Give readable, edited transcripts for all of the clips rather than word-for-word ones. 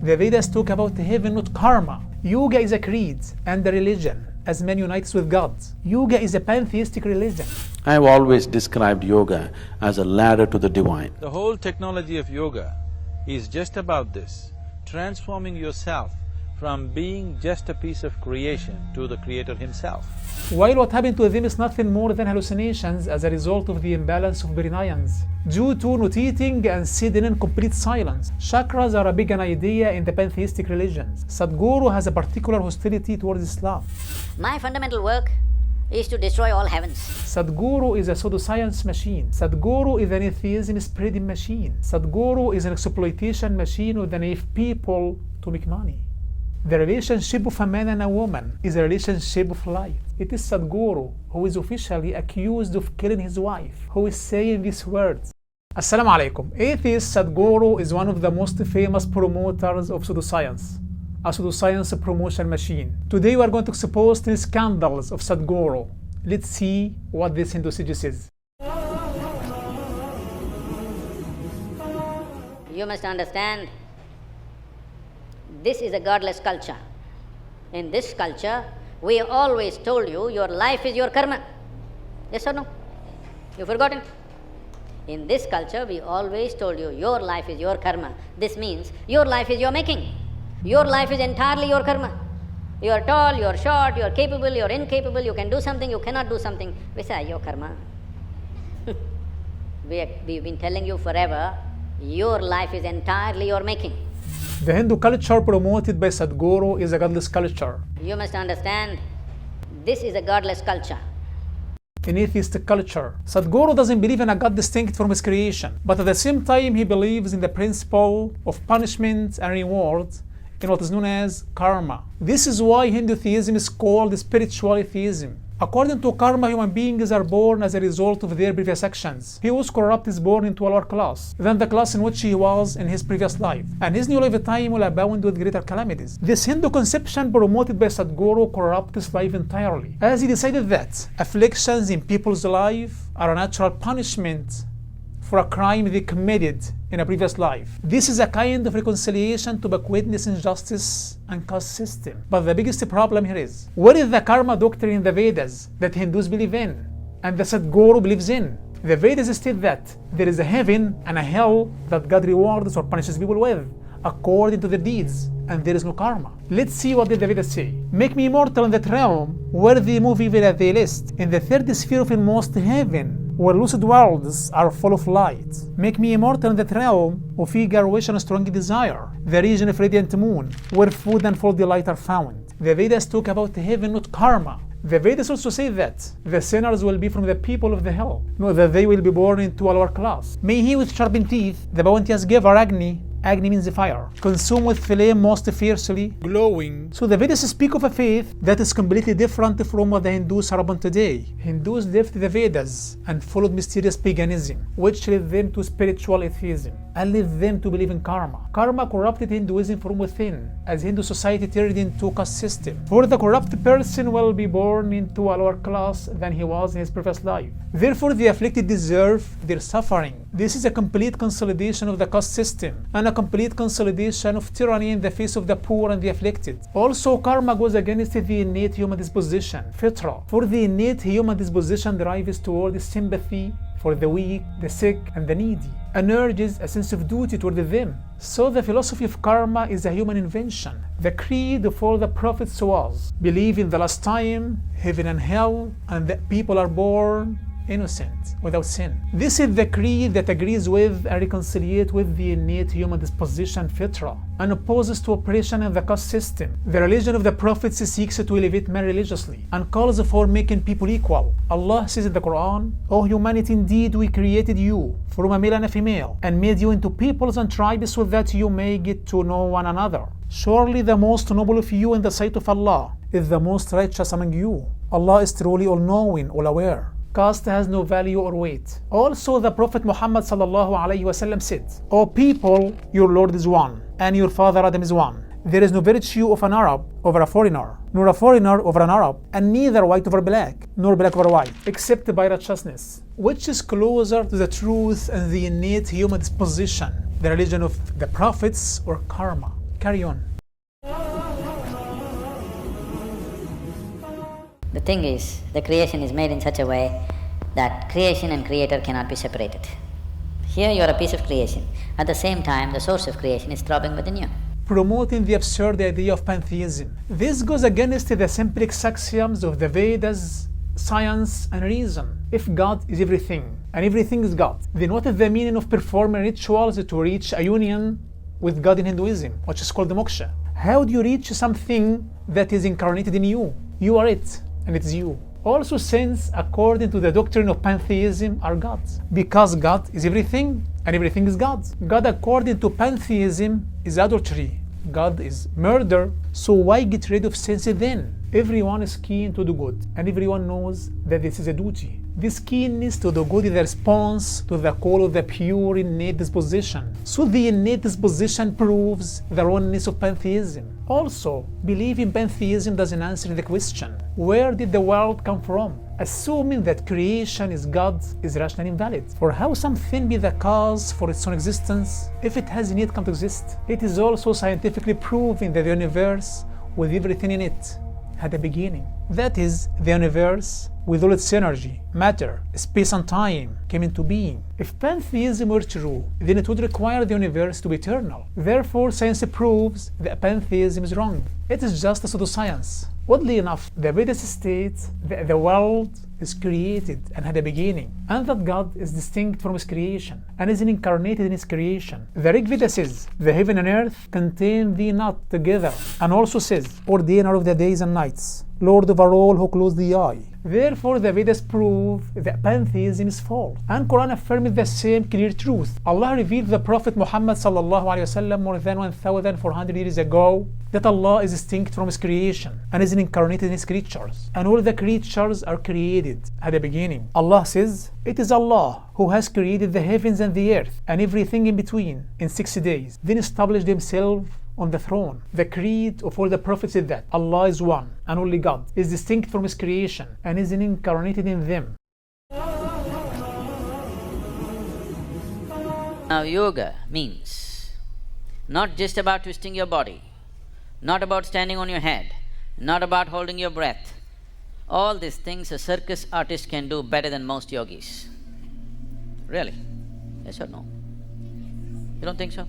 The Vedas talk about heaven, not karma. Yoga is a creed and a religion as man unites with God. Yoga is a pantheistic religion. I have always described yoga as a ladder to the divine. The whole technology of yoga is just about this, transforming yourself from being just a piece of creation to the creator himself. While what happened to them is nothing more than hallucinations as a result of the imbalance of perineums. Due to not eating and sitting in complete silence. Chakras are a big idea in the pantheistic religions. Sadhguru has a particular hostility towards Islam. My fundamental work is to destroy all heavens. Sadhguru is a pseudoscience machine. Sadhguru is an atheism spreading machine. Sadhguru is an exploitation machine with an naive people to make money. The relationship of a man and a woman is a relationship of life. It is Sadhguru who is officially accused of killing his wife, who is saying these words. Assalamu alaikum. Atheist Sadhguru is one of the most famous promoters of pseudoscience, a pseudoscience promotion machine. Today we are going to expose 10 scandals of Sadhguru. Let's see what this Hindu sage is. You must understand, this is a godless culture. In this culture, we always told you your life is your karma. Yes or no? You've forgotten? In this culture, we always told you your life is your karma. This means your life is your making. Your life is entirely your karma. You are tall, you are short, you are capable, you are incapable, you can do something, you cannot do something. We say, your karma. We've been telling you forever, your life is entirely your making. The Hindu culture promoted by Sadhguru is a godless culture. You must understand, this is a godless culture. An atheistic culture. Sadhguru doesn't believe in a God distinct from his creation, but at the same time he believes in the principle of punishment and reward in what is known as karma. This is why Hindu theism is called spiritual atheism. According to karma, human beings are born as a result of their previous actions. He who is corrupt is born into a lower class than the class in which he was in his previous life, and his new lifetime will abound with greater calamities. This Hindu conception promoted by Sadhguru corrupts his life entirely, as he decided that afflictions in people's life are a natural punishment for a crime they committed in a previous life. This is a kind of reconciliation to backwardness, injustice, and caste system. But the biggest problem here is, what is the karma doctrine in the Vedas that Hindus believe in and the Sadhguru believes in? The Vedas state that there is a heaven and a hell that God rewards or punishes people with according to their deeds, and there is no karma. Let's see what did the Vedas say. Make me immortal in that realm where they move evil as they list, in the third sphere of inmost heaven, where lucid worlds are full of light. Make me immortal in that realm of eager wish and strong desire, the region of radiant moon, where food and full delight are found. The Vedas talk about heaven, not karma. The Vedas also say that the sinners will be from the people of the hell, not that they will be born into a lower class. May he with sharpened teeth, the bounteous giver Agni means the fire, consume with flame most fiercely, glowing. So the Vedas speak of a faith that is completely different from what the Hindus are upon today. Hindus left the Vedas and followed mysterious paganism, which led them to spiritual atheism and led them to believe in karma. Karma corrupted Hinduism from within, as Hindu society turned into a caste system. For the corrupt person will be born into a lower class than he was in his previous life. Therefore, the afflicted deserve their suffering. This is a complete consolidation of the caste system and a complete consolidation of tyranny in the face of the poor and the afflicted. Also, karma goes against the innate human disposition, fitra. For the innate human disposition drives toward sympathy for the weak, the sick, and the needy, and urges a sense of duty toward them. So the philosophy of karma is a human invention. The creed of all the prophets was, believe in the last time, heaven and hell, and that people are born innocent, without sin. This is the creed that agrees with and reconciliates with the innate human disposition fitra and opposes to oppression in the caste system. The religion of the prophets seeks to elevate man religiously and calls for making people equal. Allah says in the Quran, O humanity, indeed we created you from a male and a female and made you into peoples and tribes so that you may get to know one another. Surely the most noble of you in the sight of Allah is the most righteous among you. Allah is truly all-knowing, all-aware. Caste has no value or weight. Also, the Prophet Muhammad ﷺ said, O people, your Lord is one, and your father Adam is one. There is no virtue of an Arab over a foreigner, nor a foreigner over an Arab, and neither white over black, nor black over white, except by righteousness, which is closer to the truth and the innate human disposition, the religion of the prophets or karma. Carry on. The thing is, the creation is made in such a way that creation and creator cannot be separated. Here you are a piece of creation. At the same time, the source of creation is throbbing within you. Promoting the absurd idea of pantheism. This goes against the simplex axioms of the Vedas, science and reason. If God is everything, and everything is God, then what is the meaning of performing rituals to reach a union with God in Hinduism, which is called the moksha? How do you reach something that is incarnated in you? You are it, and it's you. Also, since according to the doctrine of pantheism are gods, because God is everything and everything is God. God according to pantheism is adultery. God is murder. So why get rid of sense then? Everyone is keen to do good, and everyone knows that this is a duty. This keenness to do good is a response to the call of the pure innate disposition. So the innate disposition proves the wrongness of pantheism. Also, believing pantheism doesn't answer the question, where did the world come from? Assuming that creation is God is rational invalid. For how something be the cause for its own existence if it hasn't yet come to exist? It is also scientifically proven that the universe, with everything in it, had a beginning. That is, the universe, with all its energy, matter, space and time, came into being. If pantheism were true, then it would require the universe to be eternal. Therefore, science proves that pantheism is wrong. It is just a pseudoscience. Oddly enough, the Vedas state that the world is created and had a beginning, and that God is distinct from his creation and is incarnated in his creation. The Rig Veda says, the heaven and earth contain thee not together, and also says, ordainer of the days and nights, Lord over all who close the eye. Therefore, the Vedas prove that pantheism is false, and Quran affirms the same clear truth. Allah revealed the Prophet Muhammad ﷺ more than 1,400 years ago that Allah is distinct from his creation and is incarnated in his creatures, and all the creatures are created at the beginning. Allah says, it is Allah who has created the heavens and the earth and everything in between in 6 days, then established himself on the throne. The creed of all the prophets is that Allah is one and only God, is distinct from his creation and is incarnated in them. Now yoga means not just about twisting your body, not about standing on your head, not about holding your breath. All these things a circus artist can do better than most yogis. Really? Yes or no? You don't think so?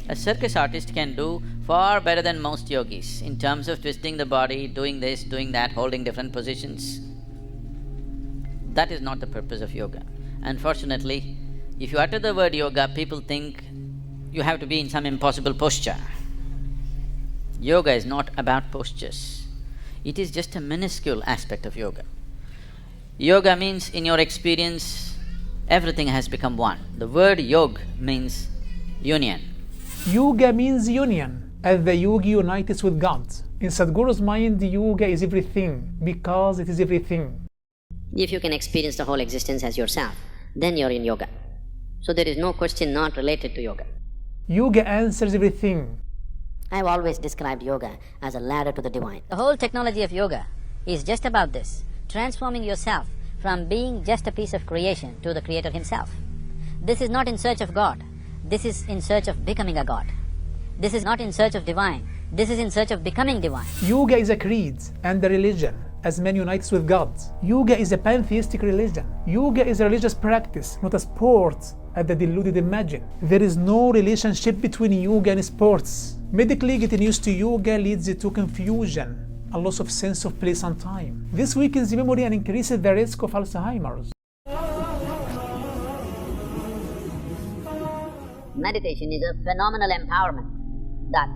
A circus artist can do far better than most yogis in terms of twisting the body, doing this, doing that, holding different positions. That is not the purpose of yoga. Unfortunately, if you utter the word yoga, people think you have to be in some impossible posture. Yoga is not about postures. It is just a minuscule aspect of yoga. Yoga means, in your experience, everything has become one. The word yog means union. Yoga means union, as the yogi unites with God. In Sadhguru's mind, yoga is everything, because it is everything. If you can experience the whole existence as yourself, then you're in yoga. So there is no question not related to yoga. Yoga answers everything. I've always described yoga as a ladder to the divine. The whole technology of yoga is just about this, transforming yourself from being just a piece of creation to the creator himself. This is not in search of God. This is in search of becoming a god. This is not in search of divine. This is in search of becoming divine. Yoga is a creed and a religion, as man unites with God. Yoga is a pantheistic religion. Yoga is a religious practice, not a sport, as the deluded imagine. There is no relationship between yoga and sports. Medically, getting used to yoga leads to confusion, a loss of sense of place and time. This weakens memory and increases the risk of Alzheimer's. Meditation is a phenomenal empowerment that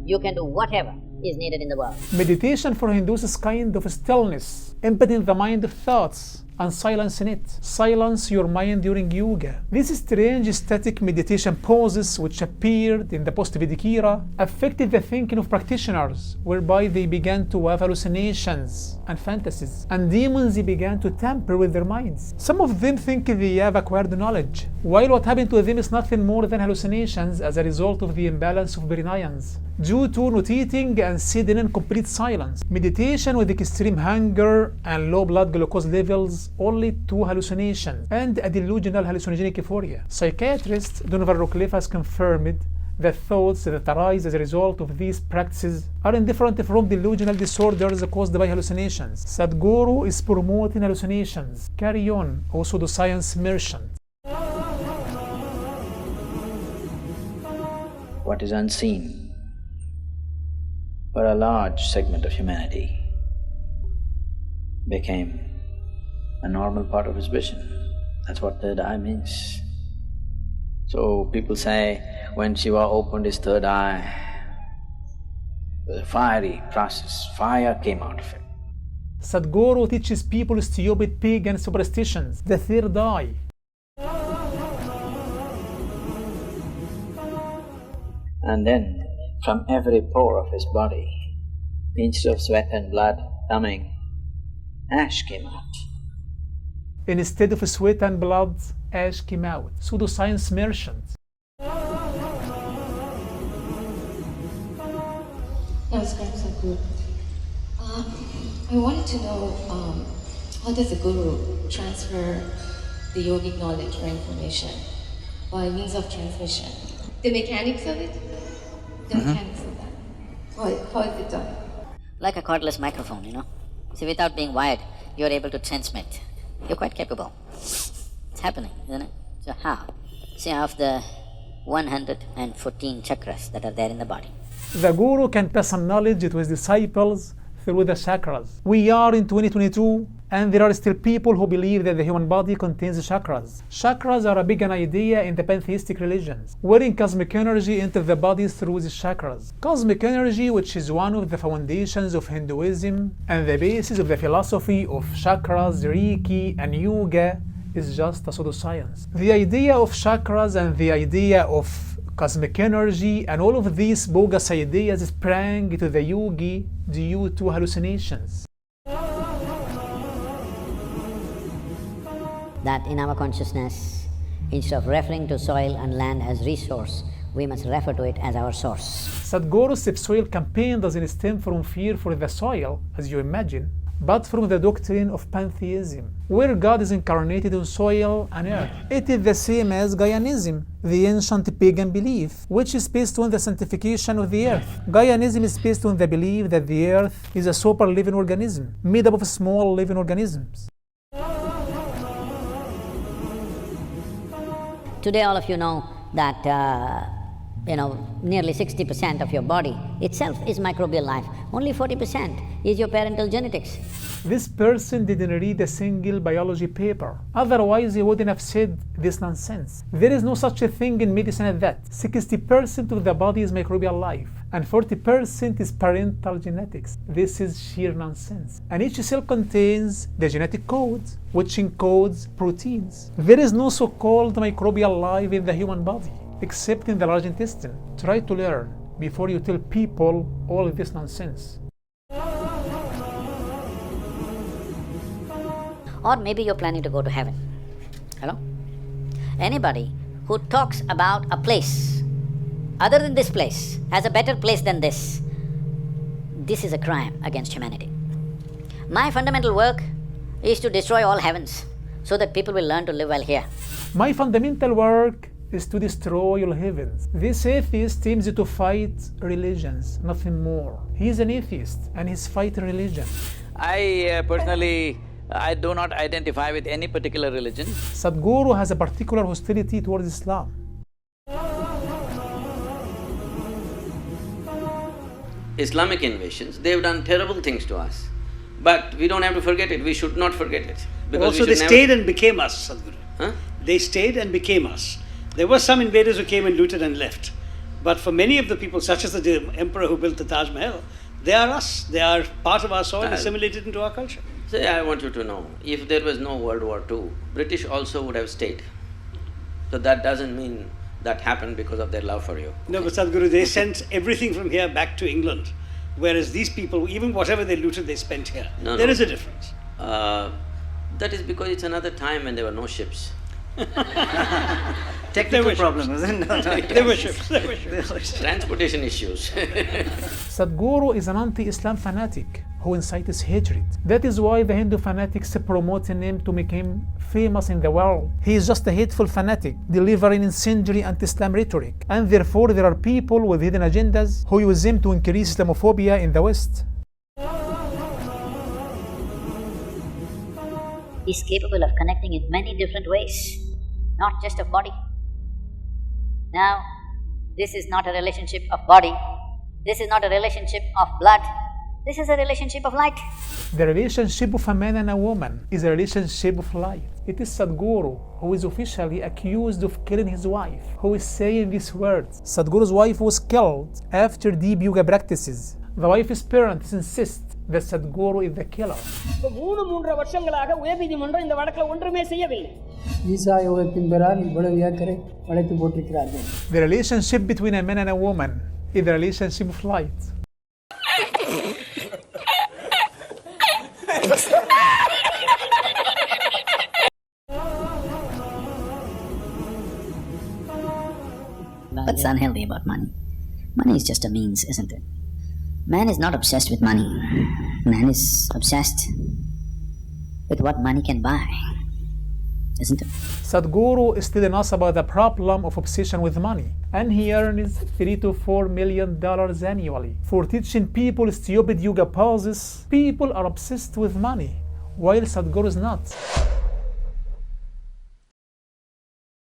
you can do whatever is needed in the world. Meditation for Hindus is kind of stillness, emptying the mind of thoughts and silence in it. Silence your mind during yoga. These strange static meditation poses which appeared in the post-Vedic era affected the thinking of practitioners, whereby they began to have hallucinations and fantasies, and demons began to tamper with their minds. Some of them think they have acquired knowledge, while what happened to them is nothing more than hallucinations as a result of the imbalance of brain ions, due to not eating and sitting in complete silence. Meditation with extreme hunger and low blood glucose levels only to hallucination and a delusional hallucinogenic euphoria. Psychiatrist Donovan Rockcliffe has confirmed The thoughts that arise as a result of these practices are indifferent from delusional disorders caused by hallucinations. Sadhguru is promoting hallucinations. Carry on, O pseudoscience merchant. What is unseen for a large segment of humanity became a normal part of his vision. That's what third eye means. So people say when Shiva opened his third eye, it was a fiery process, fire came out of it. Sadhguru teaches people stupid pagan superstitions, the third eye. And then from every pore of his body, instead of sweat and blood coming, ash came out. Instead of sweat and blood, ash came out. Pseudoscience merchant. Namaskar, Sadhguru. I wanted to know how does the Guru transfer the yogic knowledge or information by means of transmission? The mechanics of it? The mechanics of that. How is it done? Like a cordless microphone, you know. See, without being wired, you're able to transmit. You're quite capable. It's happening, isn't it? So how? See, of the 114 chakras that are there in the body. The Guru can pass on knowledge to his disciples through the chakras. We are in 2022 and there are still people who believe that the human body contains chakras. Chakras are a big idea in the pantheistic religions, wherein cosmic energy enters the body through the chakras. Cosmic energy, which is one of the foundations of Hinduism and the basis of the philosophy of chakras, Reiki and yoga, is just a pseudoscience. The idea of chakras and the idea of cosmic energy and all of these bogus ideas sprang to the yogi due to hallucinations. That in our consciousness, instead of referring to soil and land as resource, we must refer to it as our source. Sadhguru's subsoil campaign doesn't stem from fear for the soil, as you imagine, but from the doctrine of pantheism, where God is incarnated in soil and earth. It is the same as Gaianism, the ancient pagan belief, which is based on the sanctification of the earth. Gaianism is based on the belief that the earth is a super living organism, made up of small living organisms. Today all of you know that nearly 60% of your body itself is microbial life. Only 40% is your parental genetics. This person didn't read a single biology paper. Otherwise, he wouldn't have said this nonsense. There is no such a thing in medicine as that. 60% of the body is microbial life, and 40% is parental genetics. This is sheer nonsense. And each cell contains the genetic code, which encodes proteins. There is no so-called microbial life in the human body, except in the large intestine. Try to learn before you tell people all of this nonsense. Or maybe you're planning to go to heaven. Hello? Anybody who talks about a place other than this place as a better place than this is a crime against humanity. My fundamental work is to destroy all heavens so that people will learn to live well here. My fundamental work is to destroy all heavens. This atheist aims to fight religions, nothing more. He is an atheist and he's fighting religion. Personally, I do not identify with any particular religion. Sadhguru has a particular hostility towards Islam. Islamic invasions, they've done terrible things to us. But we don't have to forget it, we should not forget it. Also they stayed and became us, Sadhguru. Huh? They stayed and became us. There were some invaders who came and looted and left. But for many of the people, such as the emperor who built the Taj Mahal, they are us. They are part of our soil, assimilated into our culture. Say, I want you to know, if there was no World War II, British also would have stayed. So that doesn't mean that happened because of their love for you. No, but Sadhguru, they sent everything from here back to England. Whereas these people, even whatever they looted, they spent here. There is a difference. That is because it's another time when there were no ships. Technical problem, isn't it? There were ships. Transportation issues. Sadhguru is an anti-Islam fanatic who incites hatred. That is why the Hindu fanatics promote him to make him famous in the world. He is just a hateful fanatic, delivering incendiary anti-Islam rhetoric. And therefore there are people with hidden agendas who use him to increase Islamophobia in the West. He's capable of connecting in many different ways, not just of body. Now, this is not a relationship of body. This is not a relationship of blood. This is a relationship of light. The relationship of a man and a woman is a relationship of light. It is Sadhguru who is officially accused of killing his wife, who is saying these words. Sadhguru's wife was killed after deep yoga practices. The wife's parents insist that Sadhguru is the killer. The relationship between a man and a woman is the relationship of light. What's unhealthy about money? Money is just a means, isn't it? Man is not obsessed with money. Man is obsessed with what money can buy, isn't it? Sadhguru is telling us about the problem of obsession with money, and he earns $3 to $4 million annually for teaching people stupid yoga poses. People are obsessed with money, while Sadhguru is not.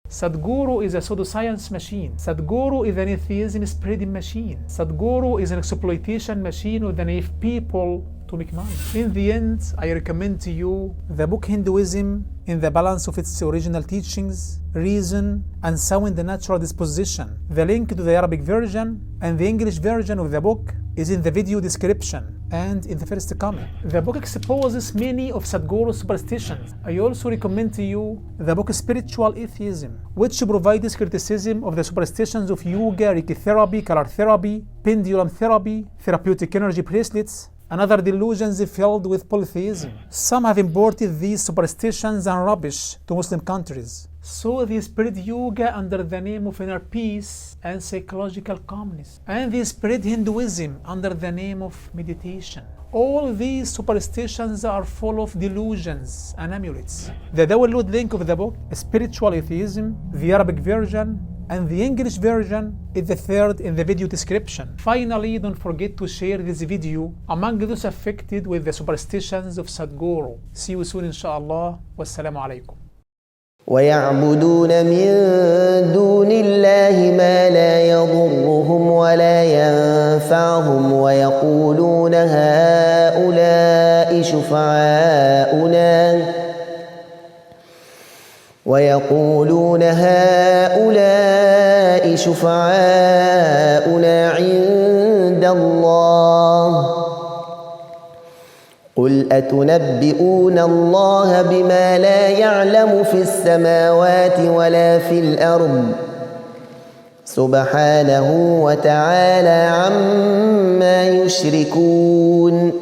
Sadhguru is a pseudoscience machine. Sadhguru is an atheism spreading machine. Sadhguru is an exploitation machine with the naive people to make money. In the end, I recommend to you the book Hinduism in the balance of its original teachings, reason, and sound natural disposition. The link to the Arabic version and the English version of the book is in the video description and in the first comment. The book exposes many of Sadhguru's superstitions. I also recommend to you the book Spiritual Atheism, which provides criticism of the superstitions of yoga, Reiki therapy, color therapy, pendulum therapy, therapeutic energy bracelets, and other delusions filled with polytheism. Some have imported these superstitions and rubbish to Muslim countries. So they spread yoga under the name of inner peace and psychological calmness. And they spread Hinduism under the name of meditation. All these superstitions are full of delusions and amulets. The download link of the book, Spiritual Atheism, the Arabic version, and the English version is the third in the video description. Finally, don't forget to share this video among those affected with the superstitions of Sadhguru. See you soon, inshallah. Wassalamu alaikum. ويعبدون من دون الله ما لا يضرهم ولا ينفعهم ويقولون هؤلاء شفعاؤنا عند الله قل أتنبئون الله بما لا يعلم في السماوات ولا في الأرض سبحانه وتعالى عما يشركون